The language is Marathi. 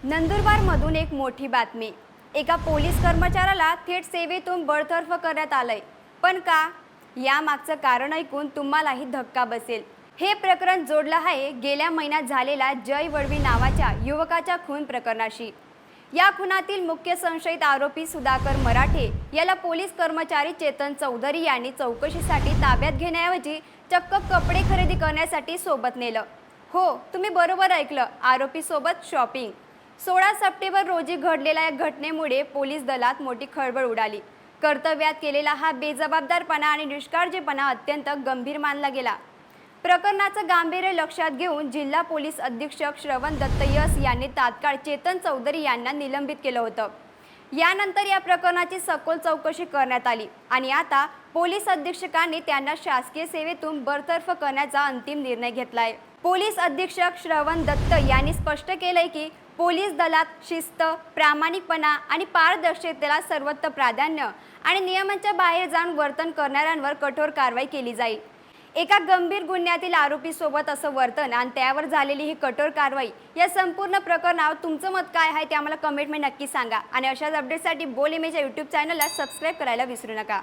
नंदुरबारमधून एक मोठी बातमी. एका पोलीस कर्मचाऱ्याला थेट सेवेतून बडतर्फ करण्यात आलंय. पण का? यामागचं कारण ऐकून तुम्हालाही धक्का बसेल. हे प्रकरण जोडलं आहे गेल्या महिन्यात झालेल्या जय वडवी नावाच्या युवकाच्या खून प्रकरणाशी. या खुनातील मुख्य संशयित आरोपी सुधाकर मराठे याला पोलीस कर्मचारी चेतन चौधरी यांनी चौकशीसाठी ताब्यात घेण्याऐवजी चक्क कपडे खरेदी करण्यासाठी सोबत नेलं. हो, तुम्ही बरोबर ऐकलं, आरोपी सोबत शॉपिंग. 16 सप्टेंबर रोजी घडलेल्या या घटनेमुळे पोलीस दलात मोठी खळबळ उडाली. कर्तव्यात केलेला हा बेजबाबदारपणा आणि निष्काळजीपणा अत्यंत गंभीर मानला गेला. प्रकरणाचं गांभीर्य लक्षात घेऊन जिल्हा पोलीस अधीक्षक श्रवण दत्त यस यांनी तात्काळ चेतन चौधरी यांना निलंबित केलं होतं. यानंतर या प्रकरणाची सखोल चौकशी करण्यात आली आणि आता पोलीस अधीक्षकांनी त्यांना शासकीय सेवेतून बरतर्फ करण्याचा अंतिम निर्णय घेतलाय. पोलीस अधीक्षक श्रवण दत्त यांनी स्पष्ट केलंय की पोलीस दलात शिस्त, प्रामाणिकपणा आणि पारदर्शकतेला सर्वोच्च प्राधान्य आणि नियमांच्या बाहेर जाऊन वर्तन करणाऱ्यांवर कठोर कारवाई केली जाईल. एका गंभीर गुन्ह्यातील आरोपीसोबत असं वर्तन आणि त्यावर झालेली ही कठोर कारवाई, या संपूर्ण प्रकरणावर तुमचं मत काय आहे ते आम्हाला कमेंटमध्ये नक्की सांगा. आणि अशाच अपडेटसाठी बोल इमेज या यूट्यूब चॅनलला सबस्क्राईब करायला विसरू नका.